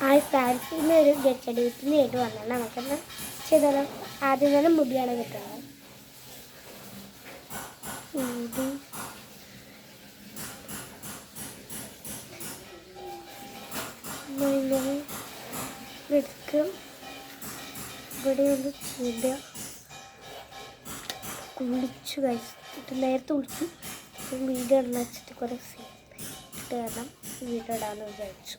ആ ഫാൻസിൽ നിന്ന് ഒരു ഗച്ചടിപ്പിന് ആയിട്ട് വന്നാൽ നമുക്കൊന്ന് ചെയ്താലോ. ആദ്യം തന്നെ മുടിയാണ് കിട്ടുന്നത്. ഇങ്ങനെ എടുക്കും. ഇവിടെ ഒന്ന് ചൂടുക. കുളിച്ചു കഴിച്ചിട്ട് നേരത്തെ കുളിച്ചു. വീഡിയോ ഇടണം വെച്ചിട്ട് കുറേ ഇട്ട് കാരണം വീഡിയോ ഇടാമെന്ന് വിചാരിച്ചു.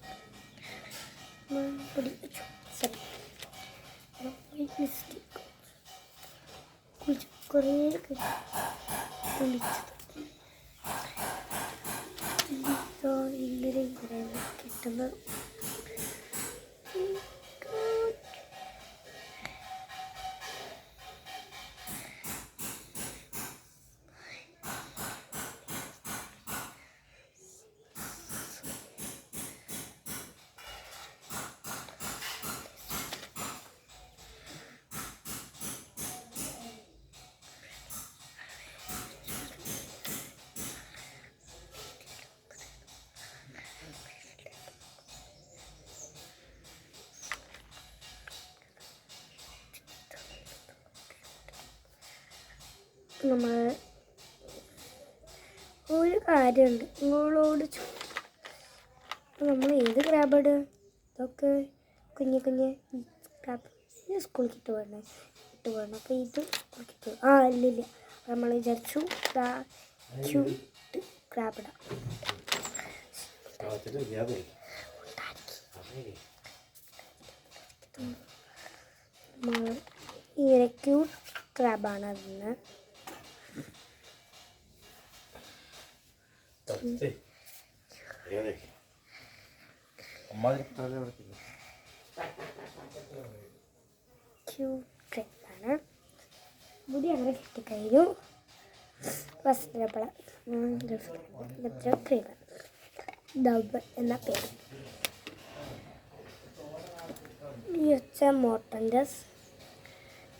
മിസ്റ്റേക്ക് കുളിച്ചു കുറേ കുളിച്ചത് ഇങ്ങനെ കിട്ടുന്നത്. നമ്മൾ ഒരു കാര്യമുണ്ട് നിങ്ങളോട് നമ്മൾ ഏത് ക്രാബാണ് ഇതൊക്കെ കുഞ്ഞ് ക്രാബ് സ്കൂളിൽ ഇട്ട് പോകണം അപ്പോൾ ഇത് സ്കൂളിൽ ഇട്ട് ഇല്ലില്ല നമ്മൾ വിചാരിച്ചു ക്യൂട്ട് ക്രാബിടാം. ഇങ്ങനെ ക്യൂട്ട് ക്രാബാണ് അതിന്. ക്യൂട്ടാണ് മുടി അങ്ങനെ കിട്ടിക്കഴിഞ്ഞു. ഫസ്റ്റ് ക്രീം ഡബ് എന്ന പേര് ഈ വെച്ച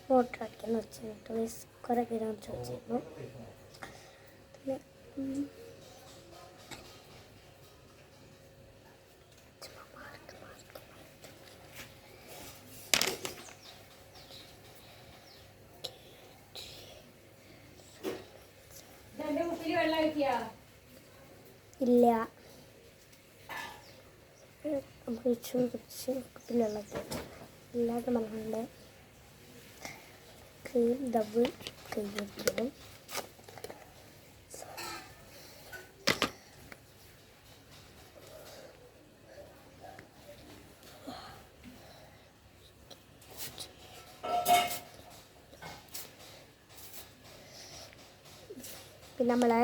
മോട്ടറാക്കിയെന്ന് വെച്ചിട്ട് കുറേ പേര് ചോദിച്ചിരുന്നു. പിന്നെ ഇല്ല നമുക്ക് കുറച്ച് കുപ്പിയിലുള്ളത് ഇല്ലാതെ നമ്മളുടെ ക്രീം ഡബിൾ ക്രീം വെക്കണം. പിന്നെ നമ്മളെ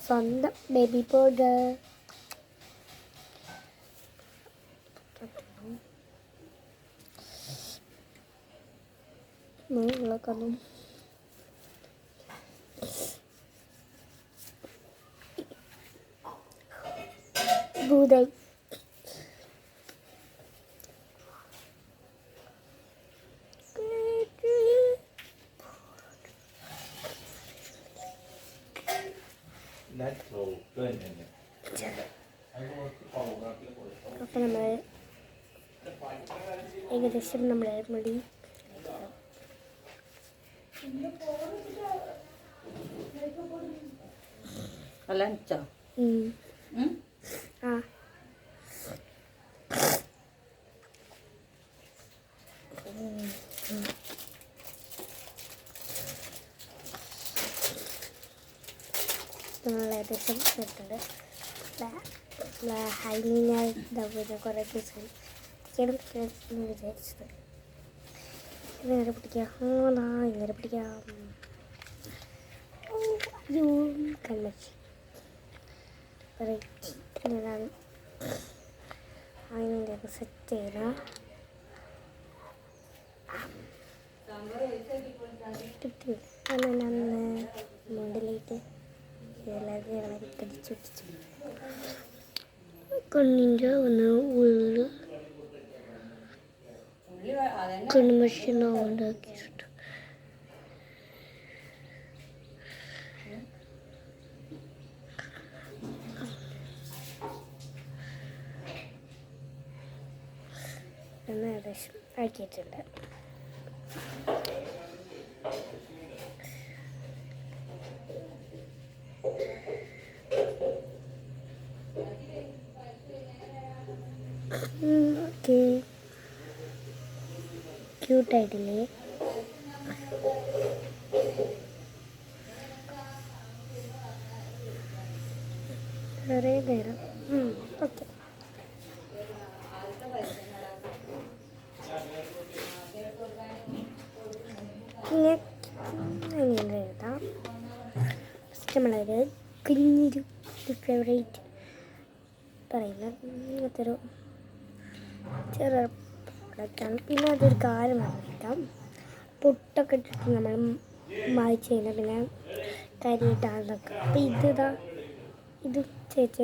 സ്വന്തം ബേബി പൗഡർ ഇളക്കണം. ഭൂതായി അപ്പം നമ്മൾ ഏകദേശം നമ്മളെ മുടി ഏകദേശം ഇട്ടുണ്ട്. ഹൈലൈനായി കുറേ ദിവസം വിചാരിച്ചത് ഇങ്ങനെ പിടിക്കാം. ഇങ്ങനെ പിടിക്കാം. കൺമച്ചി ഞാനാണ് അതിനെ സെറ്റ് ചെയ്യണം. മോഡലായിട്ട് എല്ലാവരും കടിച്ചു പിടിച്ചു കണ്ണിൻ്റെ ഒന്ന് ഉള്ളിൽ കൺമഷീൻ ഉണ്ടാക്കിയിട്ടുണ്ട്. എന്ന് ഏകദേശം ആക്കിയിട്ടുണ്ട്. ഓക്കെ, ക്യൂട്ടായിട്ടില്ലേ? കുറേ നേരം ഓക്കെ. പിന്നെ അങ്ങനെ എഴുതാം. ഫസ്റ്റ് നമ്മളൊരു കുഞ്ഞൊരു ഫേവറേറ്റ് പറയുന്ന ഇങ്ങനത്തെ ഒരു ചെറിയ പ്രോഡക്റ്റാണ്. പിന്നെ അതൊരു കാര്യം പറഞ്ഞേക്കാം, പൊട്ടൊക്കെ ഇട്ടിട്ട് നമ്മൾ മായ്ച്ച് കഴിഞ്ഞാൽ പിന്നെ കരിയിട്ടാന്നൊക്കെ. അപ്പം ഇത് ചേച്ചി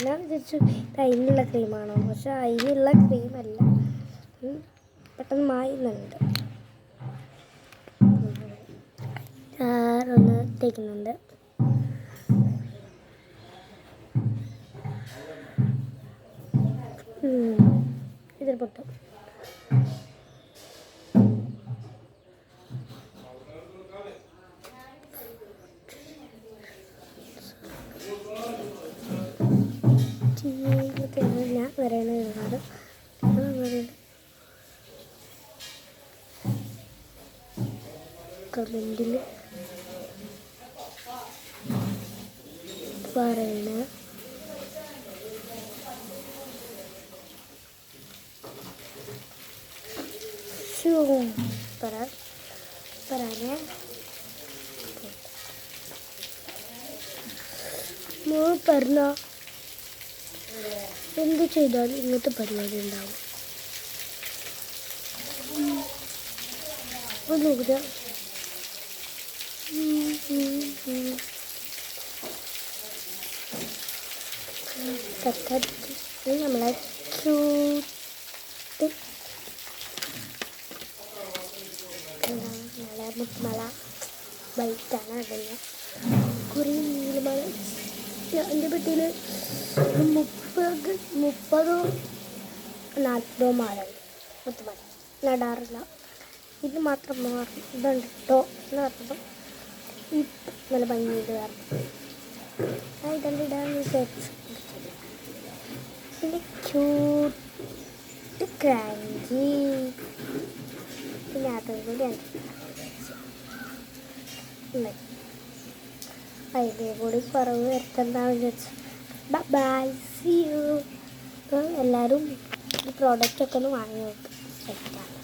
ഞാൻ വിചാരിച്ചു ഇത് അതിനുള്ള ക്രീമാണോ, പക്ഷെ അതിനുള്ള ക്രീമല്ല, പെട്ടെന്ന് മായുന്നുണ്ട്. ഒന്ന് തേക്കുന്നുണ്ട്. ഇതിൽ പൊട്ടും. ഞാൻ വരേണ്ടത് കമൻറ്റിൽ പറയണ പറയാനേ പറഞ്ഞ എന്ത് ചെയ്താലും ഇങ്ങനത്തെ പരിപാടി ഉണ്ടാവും. അപ്പോൾ നോക്കുക, നമ്മളെ ക്യൂട്ട് മുത്തുമല ബൈറ്റാണ് അതിന് കുറേ നീലമല. എൻ്റെ പെട്ടിയിൽ 30-40 മാലുണ്ട് മുത്തുമല. നടാറില്ല, ഇത് മാത്രം ഇതുണ്ട് കേട്ടോ എന്ന് പറഞ്ഞപ്പോൾ നല്ല ഭംഗിയിട്ട് പറഞ്ഞു ഇതുണ്ട് ഇടാന്ന് വിചാരിച്ചു. പിന്നെ ക്യൂട്ട് ക്രാങ്കി, പിന്നെ അതും കൂടി അതിൻ്റെ കൂടി കുറവ് വരുത്തണ്ടെന്ന് വിചാരിച്ചു. Bye, see you. എല്ലാവരും ഈ പ്രോഡക്റ്റൊക്കെ ഒന്ന് വാങ്ങി നോക്കും. സെറ്റാണ്.